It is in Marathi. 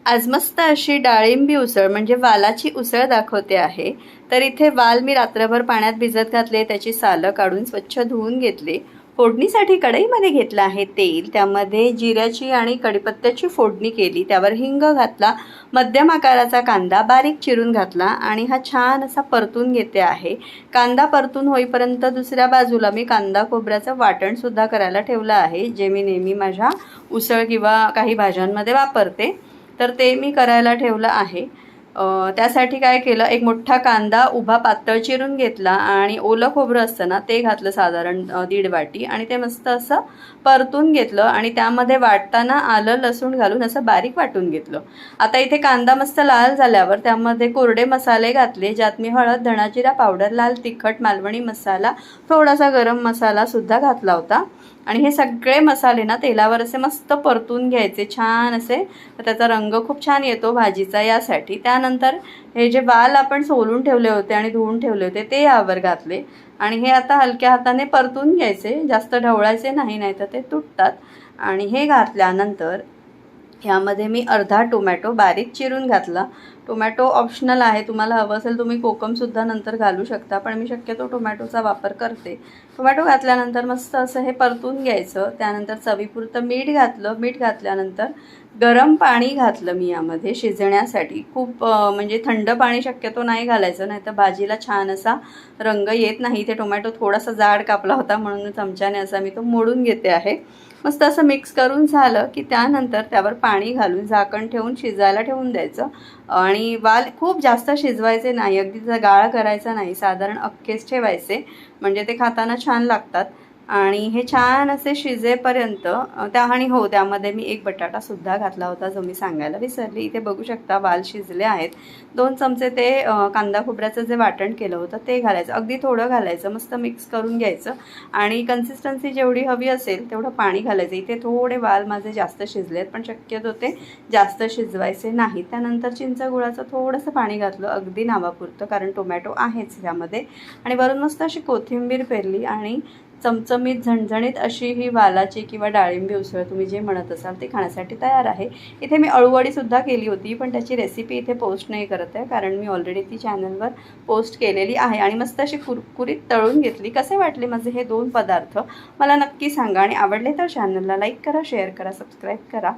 आज मस्त अशी डाळिंबी उसळ म्हणजे वालाची उसळ दाखवते आहे। तर इथे वाल मी रात्रभर पाण्यात भिजत घातले, त्याची सालं काढून स्वच्छ धुवून घेतले। फोडणीसाठी कढईमध्ये घेतलं आहे तेल, त्यामध्ये जिऱ्याची आणि कढीपत्त्याची फोडणी केली, त्यावर हिंग घातला, मध्यम आकाराचा कांदा बारीक चिरून घातला आणि हा छान असा परतून घेते आहे। कांदा परतून होईपर्यंत दुसऱ्या बाजूला मी कांदा खोबऱ्याचं वाटण सुद्धा करायला ठेवलं आहे, जे मी नेहमी माझ्या उसळ किंवा काही भाज्यांमध्ये वापरते। तर ते मी करायला ठेवलं आहे। त्यासाठी काय केलं, एक मोठा कांदा उभा पातळ चिरून घेतला आणि ओलं खोबरं असतं ना ते घातलं साधारण 1.5 वाटी आणि ते मस्त असं परतून घेतलं आणि त्यामध्ये वाटताना आलं लसूण घालून असं बारीक वाटून घेतलं। आता इथे कांदा मस्त लाल झाल्यावर त्यामध्ये कोरडे मसाले घातले, ज्यात मी हळद, धणा जिरा पावडर, लाल तिखट, मालवणी मसाला, थोडासा गरम मसाला सुद्धा घातला होता आणि हे सगळे मसाले ना तेलावर असे मस्त परतून घ्यायचे छान असे, तर त्याचा रंग खूप छान येतो भाजीचा यासाठी। त्यानंतर हे जे वाल आपण सोलून ठेवले होते आणि धुवून ठेवले होते ते यावर घातले आणि हे आता हलक्या हाताने परतून घ्यायचे, जास्त ढवळायचे नाही, नाही तर ते तुटतात। आणि हे घातल्यानंतर ह्यामध्ये मी अर्धा टोमॅटो बारीक चिरून घातला। टोमॅटो ऑप्शनल आहे, तुम्हाला हवं असेल तुम्ही कोकमसुद्धा नंतर घालू शकता, पण मी शक्यतो टोमॅटोचा वापर करते। टोमॅटो घातल्यानंतर मस्त असं हे परतून घ्यायचं। त्यानंतर चवीपुरतं मीठ घातलं, मीठ घातल्यानंतर गरम पाणी घातलं मी यामध्ये शिजण्यासाठी। खूप म्हणजे थंड पाणी शक्यतो नाही घालायचं, नाही तर भाजीला छान असा रंग येत नाही। ते टोमॅटो थोडासा जाड कापला होता म्हणून चमच्याने असा मी तो मोडून घेते आहे। मस्त असं मिक्स करून झालं की त्यानंतर त्यावर पाणी घालून झाकण ठेवून शिजायला ठेवून द्यायचं आणि वाल खूप जास्त शिजवायचे नाही, अगदी गाळ करायचा नाही, साधारण अख्खेच ठेवायचे म्हणजे ते खाताना छान लागतात। आणि हे छान असे शिजेपर्यंत आणि हो, त्यामध्ये मी एक बटाटासुद्धा घातला होता, जो मी सांगायला विसरले। इथे बघू शकता वाल शिजले आहेत। 2 चमचे ते कांदा खोबऱ्याचं जे वाटण केलं होतं ते घालायचं, अगदी थोडं घालायचं, मस्त मिक्स करून घ्यायचं आणि कन्सिस्टन्सी जेवढी हवी असेल तेवढं पाणी घालायचं। इथे थोडे वाल माझे जास्त शिजले आहेत, पण शक्यतो ते जास्त शिजवायचे नाही। त्यानंतर चिंच गुळाचं थोडंसं पाणी घातलं, अगदी नावापुरतं, कारण टोमॅटो आहेच त्यामध्ये, आणि वरून मस्त अशी कोथिंबीर पेरली आणि चमचमीत झणझणीत अशी ही वालाची किंवा डाळिंबी उसळ तुम्ही जे म्हणत असाल ते खाण्यासाठी तयार आहे। इथे मी अळूवडीसुद्धा केली होती, पण त्याची रेसिपी इथे पोस्ट नाही करत आहे, कारण मी ऑलरेडी ती चॅनलवर पोस्ट केलेली आहे आणि मस्त अशी कुरकुरीत तळून घेतली। कसे वाटले माझे हे 2 पदार्थ मला नक्की सांगा आणि आवडले तर चॅनलला लाईक करा, शेअर करा, सबस्क्राईब करा।